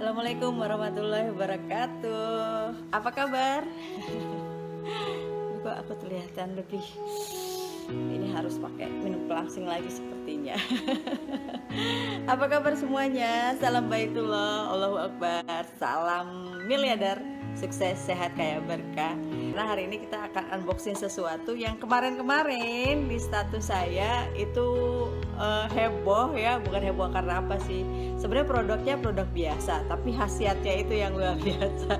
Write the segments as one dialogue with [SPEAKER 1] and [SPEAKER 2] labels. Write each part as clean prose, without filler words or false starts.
[SPEAKER 1] Assalamualaikum warahmatullahi wabarakatuh. Apa kabar? Kok aku kelihatan lebih, ini harus pakai minum pelangsing lagi sepertinya. Apa kabar semuanya? Salam baitullah, Allahu Akbar. Salam miliarder, sukses, sehat, kaya, berkah. Nah, hari ini kita akan unboxing sesuatu yang kemarin-kemarin di status saya itu heboh ya. Bukan heboh karena apa sih, sebenarnya produknya produk biasa, tapi khasiatnya itu yang luar biasa.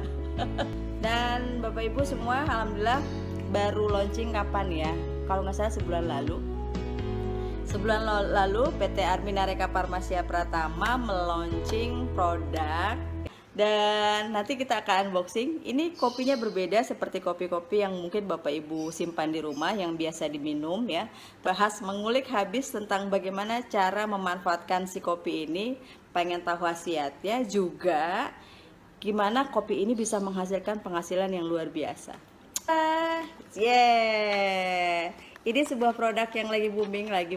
[SPEAKER 1] Dan Bapak Ibu semua, alhamdulillah baru launching kapan ya? Kalau nggak salah sebulan lalu PT Arminareka Farmasia Pratama meluncing produk. Dan nanti kita akan unboxing. Ini kopinya berbeda seperti kopi-kopi yang mungkin Bapak Ibu simpan di rumah yang biasa diminum ya. Bahas mengulik habis tentang bagaimana cara memanfaatkan si kopi ini. Pengen tahu khasiatnya juga, gimana kopi ini bisa menghasilkan penghasilan yang luar biasa. Ini sebuah produk yang lagi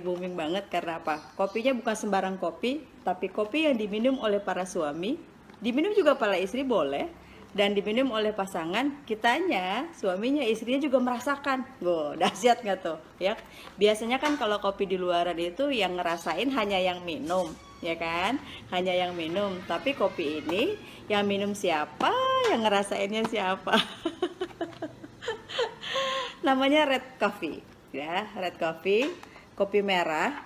[SPEAKER 1] booming banget. Karena apa? Kopinya bukan sembarang kopi, tapi kopi yang diminum oleh para suami, diminum juga para istri boleh, dan diminum oleh pasangan, kitanya, suaminya, istrinya juga merasakan. Wow, dahsyat nggak tuh? Ya, biasanya kan kalau kopi di luaran itu yang ngerasain hanya yang minum, ya kan? Hanya yang minum. Tapi kopi ini yang minum siapa, yang ngerasainnya siapa? Namanya red coffee, ya, red coffee, kopi merah.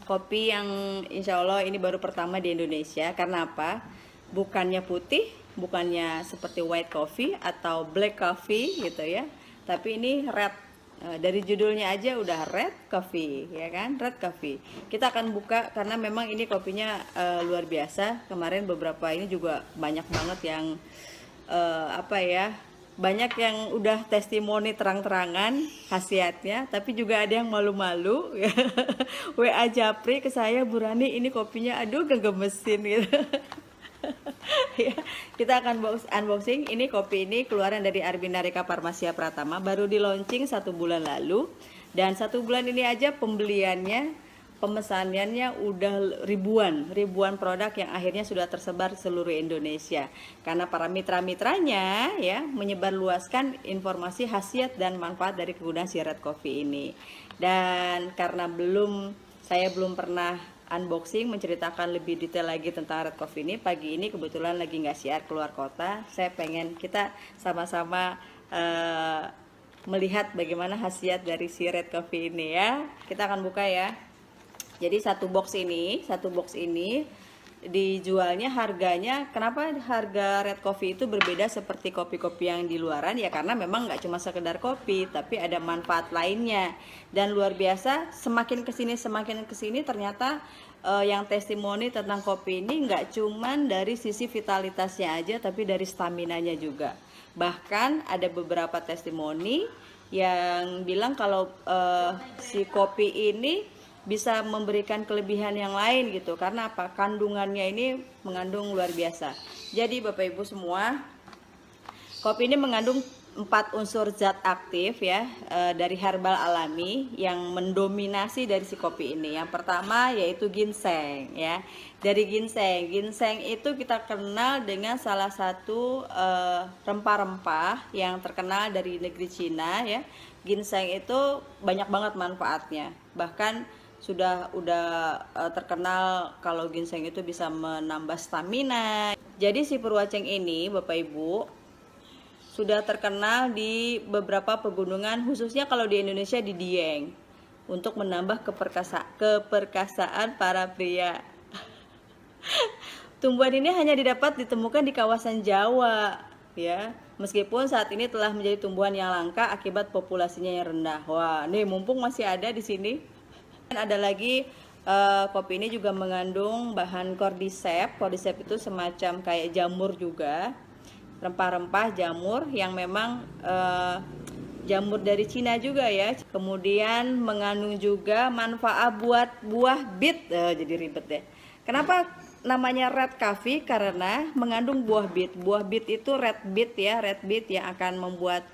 [SPEAKER 1] Kopi yang insya Allah ini baru pertama di Indonesia. Karena apa? Bukannya putih, bukannya seperti white coffee atau black coffee gitu ya, tapi ini red. Dari judulnya aja udah red coffee, ya kan, red coffee. Kita akan buka karena memang ini kopinya luar biasa. Kemarin beberapa ini juga banyak banget yang banyak yang udah testimoni terang-terangan khasiatnya, tapi juga ada yang malu-malu ya. WA Japri ke saya, Bu Rani ini kopinya aduh gegemesin gitu. Ya, kita akan unboxing. Ini kopi ini keluaran dari Arminareka Farmasia Pratama, baru di launching 1 bulan lalu. Dan 1 bulan ini aja pembeliannya, pemesanannya udah ribuan produk yang akhirnya sudah tersebar seluruh Indonesia. Karena para mitra-mitranya ya menyebarluaskan informasi khasiat dan manfaat dari kegunaan si red coffee ini. Dan karena saya belum pernah unboxing menceritakan lebih detail lagi tentang red coffee ini, pagi ini kebetulan lagi nggak siar keluar kota. Saya pengen kita sama-sama melihat bagaimana khasiat dari si red coffee ini ya. Kita akan buka ya. Jadi satu box ini dijualnya harganya, kenapa harga red coffee itu berbeda seperti kopi-kopi yang di luaran ya, karena memang nggak cuma sekedar kopi, tapi ada manfaat lainnya. Dan luar biasa, semakin kesini ternyata yang testimoni tentang kopi ini nggak cuma dari sisi vitalitasnya aja, tapi dari staminanya juga. Bahkan ada beberapa testimoni yang bilang kalau si kopi ini bisa memberikan kelebihan yang lain gitu. Karena apa? Kandungannya ini mengandung luar biasa. Jadi Bapak Ibu semua, kopi ini mengandung 4 unsur zat aktif ya, dari herbal alami yang mendominasi dari si kopi ini. Yang pertama yaitu ginseng ya. Dari ginseng itu kita kenal dengan salah satu rempah-rempah yang terkenal dari negeri Cina ya. Ginseng itu banyak banget manfaatnya. Bahkan sudah terkenal kalau ginseng itu bisa menambah stamina. Jadi si Purwaceng ini Bapak Ibu sudah terkenal di beberapa pegunungan, khususnya kalau di Indonesia di Dieng, untuk menambah keperkasaan para pria. Tumbuhan ini hanya ditemukan di kawasan Jawa ya. Meskipun saat ini telah menjadi tumbuhan yang langka akibat populasinya yang rendah. Wah, nih mumpung masih ada di sini. Dan ada lagi kopi ini juga mengandung bahan cordyceps. Cordyceps itu semacam kayak jamur juga, rempah-rempah jamur yang memang jamur dari Cina juga ya. Kemudian mengandung juga manfaat buat buah bit. Jadi ribet deh. Kenapa namanya red coffee? Karena mengandung buah bit. Buah bit itu red bit ya, red bit yang akan membuat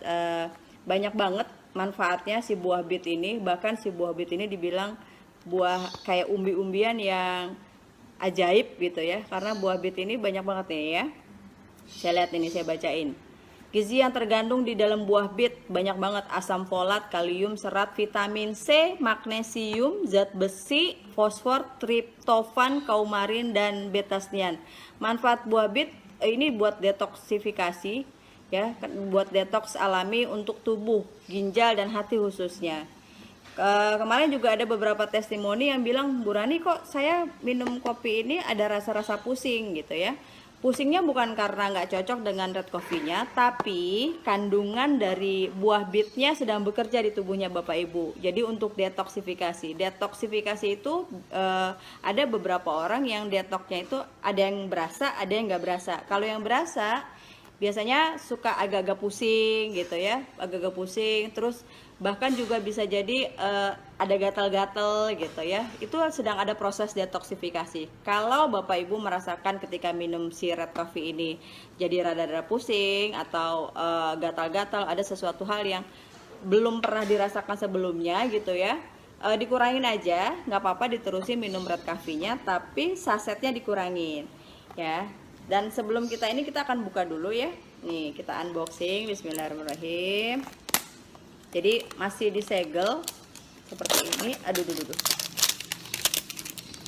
[SPEAKER 1] banyak banget manfaatnya si buah bit ini. Bahkan si buah bit ini dibilang buah kayak umbi-umbian yang ajaib gitu ya, karena buah bit ini banyak banget nih ya. Saya lihat ini, saya bacain. Gizi yang tergandung di dalam buah bit banyak banget: asam folat, kalium, serat, vitamin C, magnesium, zat besi, fosfor, triptofan, coumarin, dan beta-snian. Manfaat buah bit ini buat detoksifikasi ya, buat detoks alami untuk tubuh, ginjal, dan hati khususnya. Kemarin juga ada beberapa testimoni yang bilang, Bu Rani kok saya minum kopi ini ada rasa-rasa pusing gitu ya. Pusingnya bukan karena nggak cocok dengan red coffee-nya, tapi kandungan dari buah bitnya sedang bekerja di tubuhnya Bapak Ibu. Jadi untuk detoksifikasi. Detoksifikasi itu ada beberapa orang yang detoksnya itu ada yang berasa, ada yang nggak berasa. Kalau yang berasa biasanya suka agak-agak pusing gitu ya, agak-agak pusing, terus bahkan juga bisa jadi ada gatal-gatal gitu ya. Itu sedang ada proses detoksifikasi. Kalau Bapak Ibu merasakan ketika minum si red coffee ini jadi rada-rada pusing atau gatal-gatal, ada sesuatu hal yang belum pernah dirasakan sebelumnya gitu ya, dikurangin aja, nggak apa-apa, diterusin minum red coffee-nya, tapi sasetnya dikurangin ya. Dan sebelum kita akan buka dulu ya. Nih, kita unboxing. Bismillahirrahmanirrahim. Jadi masih disegel seperti ini. Aduh.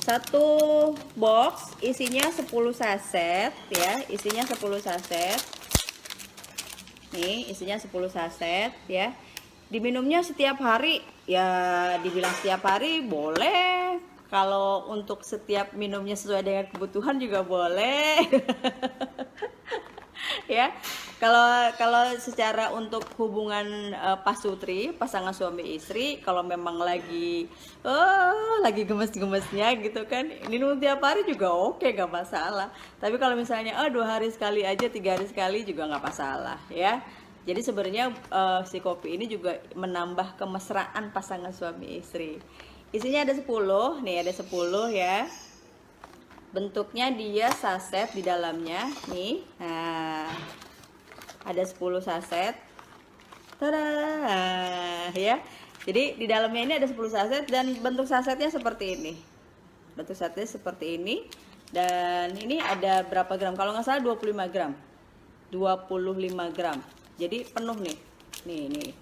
[SPEAKER 1] Satu box isinya 10 saset ya. Isinya 10 saset. Nih, isinya 10 saset ya. Diminumnya setiap hari. Ya, dibilang setiap hari boleh. Kalau untuk setiap minumnya sesuai dengan kebutuhan juga boleh. Ya, kalau secara untuk hubungan pasutri, pasangan suami istri, kalau memang lagi gemes-gemesnya gitu kan, minum tiap hari juga oke, gak masalah. Tapi kalau misalnya 2 hari sekali aja, 3 hari sekali juga nggak masalah ya. Jadi sebenarnya si kopi ini juga menambah kemesraan pasangan suami istri. Isinya ada 10, nih ada 10 ya. Bentuknya dia saset di dalamnya nih. Nah, ada 10 saset. Tada ya. Jadi di dalamnya ini ada 10 saset dan bentuk sasetnya seperti ini. Bentuk sasetnya seperti ini. Dan ini ada berapa gram? Kalau nggak salah 25 gram. 25 gram. Jadi penuh nih. Nih.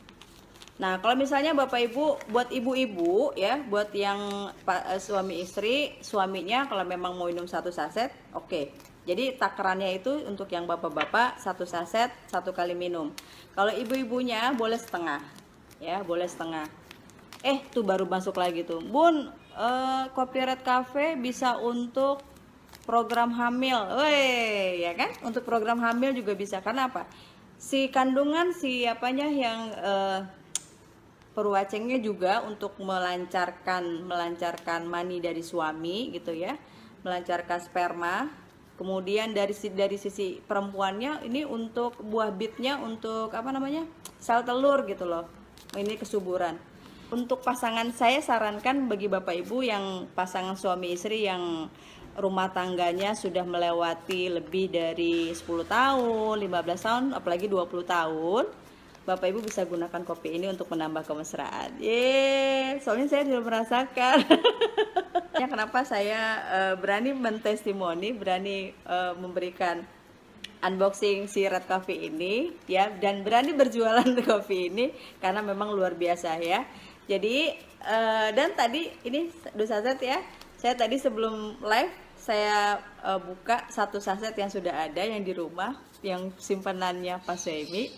[SPEAKER 1] Nah, kalau misalnya Bapak Ibu, buat ibu-ibu ya, buat yang suami istri, suaminya kalau memang mau minum 1 saset, oke. Jadi takarannya itu untuk yang bapak-bapak 1 saset 1 kali minum. Kalau ibu-ibunya boleh setengah. Ya, boleh setengah. Tuh baru masuk lagi tuh. Bun, kopi Red Cafe bisa untuk program hamil. Weh, ya kan? Untuk program hamil juga bisa. Karena apa? Si kandungan yang peruacengnya juga untuk melancarkan mani dari suami gitu ya, melancarkan sperma. Kemudian dari sisi perempuannya ini untuk buah bitnya untuk sel telur gitu loh, ini kesuburan. Untuk pasangan, saya sarankan bagi Bapak Ibu yang pasangan suami istri yang rumah tangganya sudah melewati lebih dari 10 tahun, 15 tahun, apalagi 20 tahun, Bapak Ibu bisa gunakan kopi ini untuk menambah kemesraan. Soalnya saya sudah merasakan. Ya, kenapa saya berani mentestimoni, berani memberikan unboxing si Red Coffee ini ya, dan berani berjualan kopi ini karena memang luar biasa ya. Jadi dan tadi ini 2 saset ya. Saya tadi sebelum live saya buka 1 saset yang sudah ada yang di rumah, yang simpanannya Pak Suemi.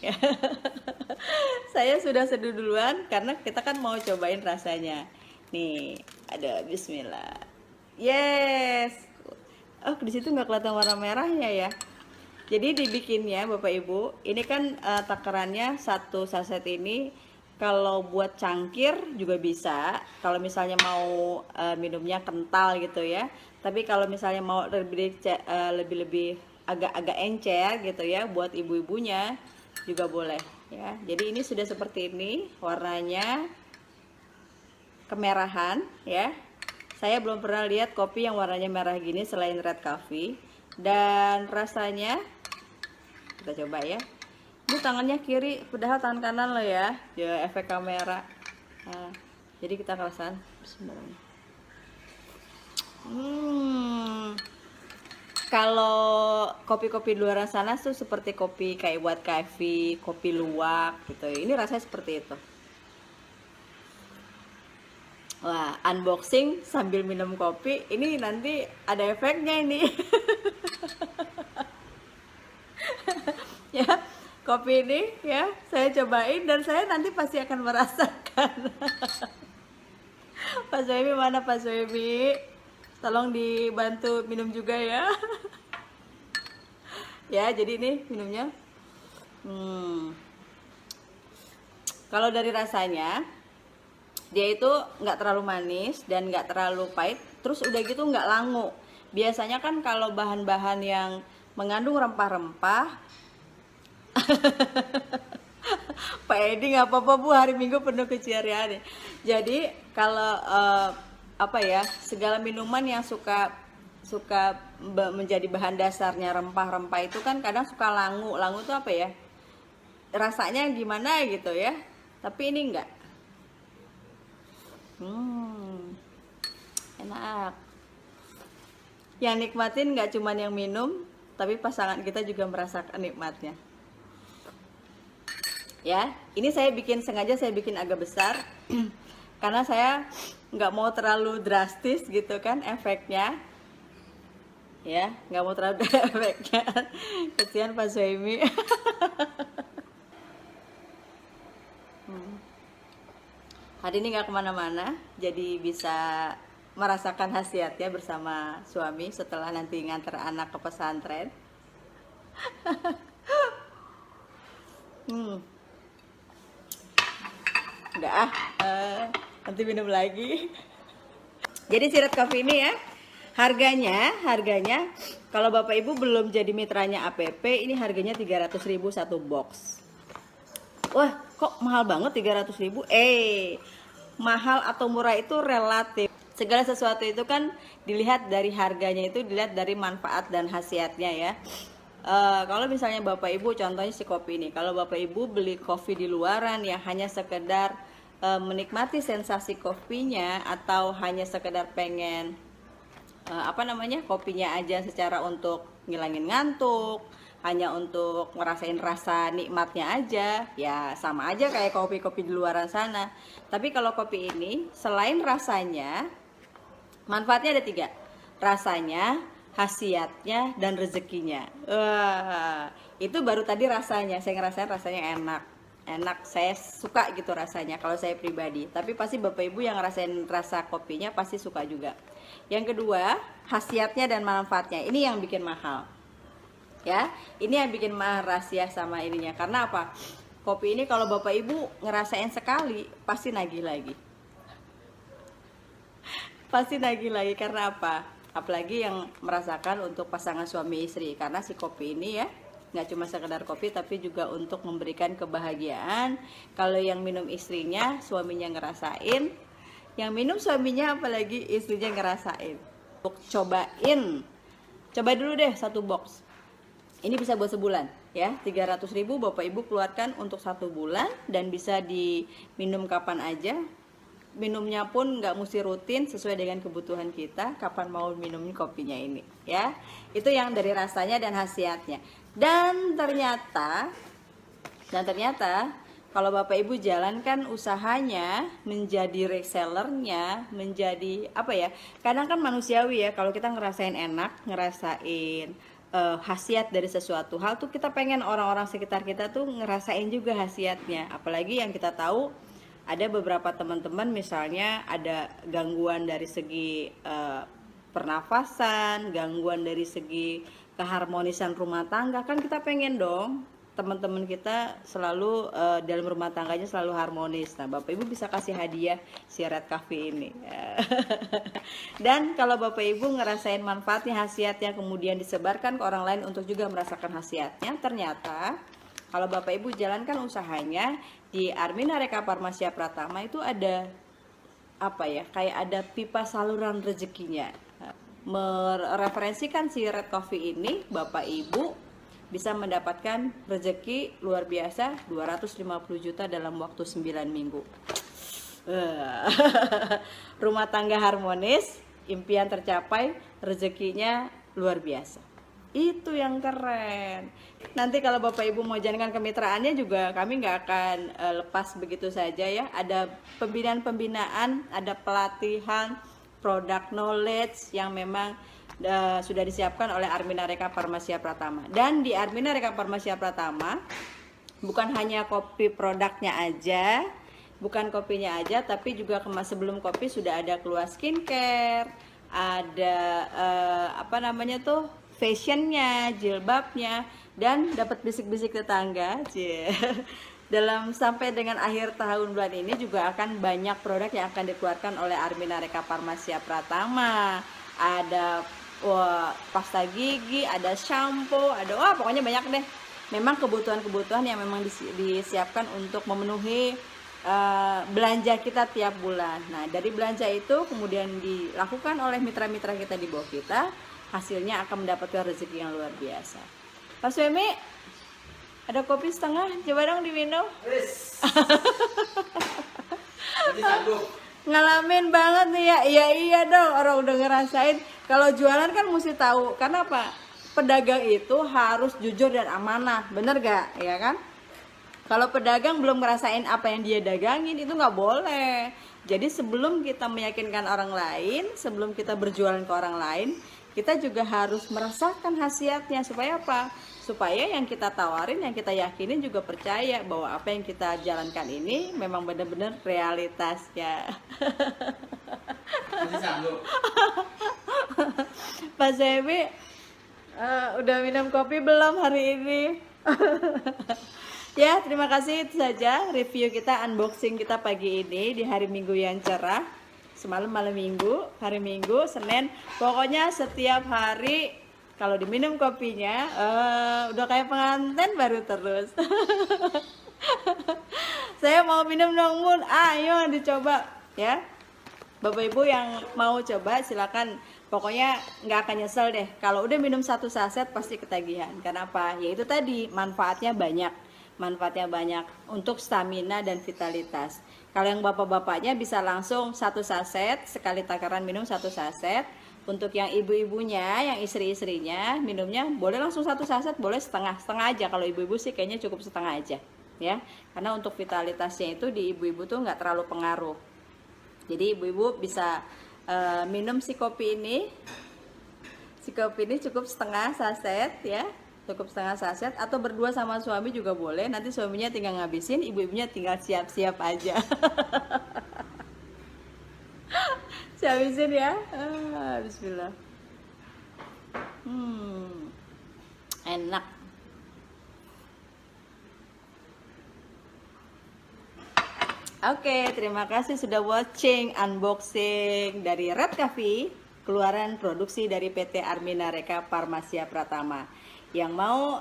[SPEAKER 1] Saya sudah seduh duluan karena kita kan mau cobain rasanya. Nih, ada bismillah. Yes. Di situ nggak kelihatan warna merahnya ya. Jadi dibikinnya Bapak Ibu, ini kan takarannya 1 saset ini. Kalau buat cangkir juga bisa, kalau misalnya mau minumnya kental gitu ya. Tapi kalau misalnya mau lebih agak encer gitu ya, buat ibu-ibunya juga boleh ya. Jadi ini sudah seperti ini warnanya, kemerahan ya. Saya belum pernah lihat kopi yang warnanya merah gini selain Red Coffee. Dan rasanya kita coba ya. Ini tangannya kiri, padahal tangan kanan lo ya. Ya, efek kamera. Nah, jadi kita ngerasain. Bismillah. Kalau kopi-kopi di luar sana tuh seperti kopi kayak buat coffee, kopi luwak gitu. Ini rasanya seperti itu. Wah, unboxing sambil minum kopi, ini nanti ada efeknya ini. Ya, kopi ini ya, saya cobain dan saya nanti pasti akan merasakan. Pak Soebi mana Pak Soebi? Tolong dibantu minum juga ya. Ya, jadi ini minumnya. Kalau dari rasanya, dia itu nggak terlalu manis dan nggak terlalu pahit. Terus udah gitu nggak langu. Biasanya kan kalau bahan-bahan yang mengandung rempah-rempah, Pak Edi nggak apa-apa Bu, hari Minggu penuh keceriaan. Jadi kalau apa ya, segala minuman yang suka menjadi bahan dasarnya rempah-rempah itu kan kadang suka langu. Langu itu apa ya? Rasanya gimana gitu ya. Tapi ini enggak. Enak. Yang nikmatin nggak cuma yang minum, tapi pasangan kita juga merasakan nikmatnya. Ya, ini sengaja saya bikin agak besar karena saya nggak mau terlalu drastis gitu kan efeknya. Ya, nggak mau terlalu efeknya. Kesian Pak Suemi. Hari ini nggak kemana-mana, jadi bisa merasakan khasiatnya bersama suami setelah nanti nganter anak ke pesantren. Udah nanti minum lagi. Jadi Sirat Coffee ini ya, harganya kalau Bapak Ibu belum jadi mitranya APP, ini harganya 300.000 satu box. Wah, kok mahal banget 300.000? Mahal atau murah itu relatif. Segala sesuatu itu kan dilihat dari harganya, itu dilihat dari manfaat dan khasiatnya ya. Kalau misalnya Bapak Ibu, contohnya si kopi ini, kalau Bapak Ibu beli kopi di luaran yang hanya sekedar menikmati sensasi kopinya, atau hanya sekedar pengen kopinya aja secara untuk ngilangin ngantuk, hanya untuk ngerasain rasa nikmatnya aja, ya sama aja kayak kopi-kopi di luaran sana. Tapi kalau kopi ini, selain rasanya, manfaatnya ada 3. Rasanya, khasiatnya, dan rezekinya. Itu baru tadi rasanya, saya ngerasain rasanya enak, saya suka gitu rasanya kalau saya pribadi. Tapi pasti Bapak Ibu yang ngerasain rasa kopinya pasti suka juga. Yang kedua, khasiatnya dan manfaatnya, ini yang bikin mahal ya. Ini yang bikin mahal rahasia sama ininya. Karena apa? Kopi ini kalau Bapak Ibu ngerasain sekali pasti nagih lagi. Pasti nagih lagi. Karena apa? Apalagi yang merasakan untuk pasangan suami istri. Karena si kopi ini ya, nggak cuma sekedar kopi, tapi juga untuk memberikan kebahagiaan. Kalau yang minum istrinya, suaminya ngerasain. Yang minum suaminya, apalagi istrinya ngerasain. Coba dulu deh satu box. Ini bisa buat sebulan ya. 300.000 Bapak Ibu keluarkan untuk 1 bulan, dan bisa diminum kapan aja. Minumnya pun nggak mesti rutin, sesuai dengan kebutuhan kita kapan mau minum kopinya ini ya. Itu yang dari rasanya dan khasiatnya. Dan ternyata kalau Bapak Ibu jalankan usahanya, menjadi resellernya, menjadi apa ya, kadang kan manusiawi ya, kalau kita ngerasain enak, ngerasain khasiat dari sesuatu hal tuh, kita pengen orang-orang sekitar kita tuh ngerasain juga khasiatnya. Apalagi yang kita tahu ada beberapa teman-teman misalnya ada gangguan dari segi pernafasan, gangguan dari segi keharmonisan rumah tangga, kan kita pengen dong teman-teman kita selalu dalam rumah tangganya selalu harmonis. Nah, Bapak Ibu bisa kasih hadiah Sirat Coffee ini. Dan kalau Bapak Ibu ngerasain manfaatnya, khasiatnya, kemudian disebarkan ke orang lain untuk juga merasakan khasiatnya, ternyata kalau Bapak Ibu jalankan usahanya, di Armina Reka Farmasia Pratama itu ada apa ya, kayak ada pipa saluran rezekinya. Mereferensikan Sirat Coffee ini, Bapak Ibu bisa mendapatkan rezeki luar biasa 250 juta dalam waktu 9 minggu. Rumah tangga harmonis, impian tercapai, rezekinya luar biasa. Itu yang keren. Nanti kalau Bapak Ibu mau jalankan kemitraannya juga kami nggak akan lepas begitu saja ya. Ada pembinaan-pembinaan, ada pelatihan, product knowledge yang memang sudah disiapkan oleh Armina Reka Farmasia Pratama. Dan di Armina Reka Farmasia Pratama bukan hanya kopi produknya aja, bukan kopinya aja, tapi juga sebelum kopi sudah ada keluar skincare, ada fashionnya, jilbabnya, dan dapat bisik-bisik tetangga. Dalam sampai dengan akhir tahun bulan ini juga akan banyak produk yang akan dikeluarkan oleh Armina Reka Farmasia Pratama. Ada pasta gigi, ada shampoo, ada pokoknya banyak deh. Memang kebutuhan-kebutuhan yang memang disiapkan untuk memenuhi belanja kita tiap bulan. Nah, dari belanja itu kemudian dilakukan oleh mitra-mitra kita di bawah kita, hasilnya akan mendapatkan rezeki yang luar biasa. Pak Suemi, ada kopi setengah, coba dong diminum. Ngalamin banget nih ya. Iya dong, orang udah ngerasain. Kalau jualan kan mesti tahu, karena apa? Pedagang itu harus jujur dan amanah, bener gak? Ya kan? Kalau pedagang belum ngerasain apa yang dia dagangin, itu nggak boleh. Jadi sebelum kita meyakinkan orang lain, sebelum kita berjualan ke orang lain, kita juga harus merasakan khasiatnya. Supaya apa? Supaya yang kita tawarin, yang kita yakinin juga percaya bahwa apa yang kita jalankan ini memang benar-benar realitasnya. Pak Zebi, udah minum kopi belum hari ini? Ya, terima kasih. Itu saja review kita, unboxing kita pagi ini di hari Minggu yang cerah. Semalam malam Minggu, hari Minggu, Senin. Pokoknya setiap hari kalau diminum kopinya udah kayak pengantin baru terus. Saya mau minum dong, Mun. Ayo dicoba ya. Bapak Ibu yang mau coba silakan. Pokoknya nggak akan nyesel deh. Kalau udah minum 1 saset pasti ketagihan. Kenapa? Ya itu tadi, manfaatnya banyak. Manfaatnya banyak untuk stamina dan vitalitas. Kalau yang bapak-bapaknya bisa langsung 1 saset, sekali takaran minum 1 saset. Untuk yang ibu-ibunya, yang istri-istrinya minumnya boleh langsung 1 saset, boleh setengah aja. Kalau ibu-ibu sih kayaknya cukup setengah aja ya. Karena untuk vitalitasnya itu di ibu-ibu tuh nggak terlalu pengaruh. Jadi ibu-ibu bisa minum si kopi ini cukup setengah saset ya. Cukup setengah saset, atau berdua sama suami juga boleh. Nanti suaminya tinggal ngabisin, ibu-ibunya tinggal siap-siap aja. Habisin ya. Bismillah. Enak. Oke, terima kasih sudah watching unboxing dari Red Coffee, keluaran produksi dari PT Armina Reka Farmasia Pratama. Yang mau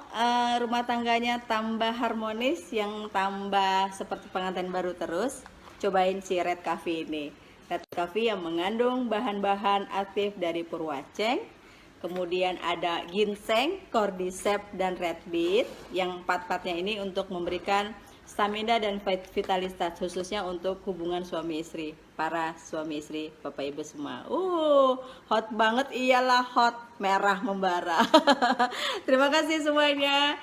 [SPEAKER 1] rumah tangganya tambah harmonis, yang tambah seperti pengantin baru terus, cobain si Red Coffee ini. Red Coffee yang mengandung bahan-bahan aktif dari purwaceng, kemudian ada ginseng, cordyceps, dan red beet. Yang 4-4-nya ini untuk memberikan stamina dan vitalitas, khususnya untuk hubungan suami istri, para suami istri, Bapak Ibu semua. Hot banget, iyalah hot, merah membara. Terima kasih semuanya.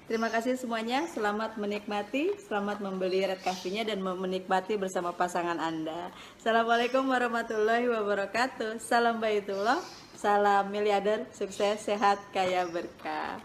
[SPEAKER 1] Terima kasih semuanya. Selamat menikmati, selamat membeli Red Coffee-nya dan menikmati bersama pasangan Anda. Assalamualaikum warahmatullahi wabarakatuh. Salam baitullah, salam miliarder, sukses, sehat, kaya, berkah.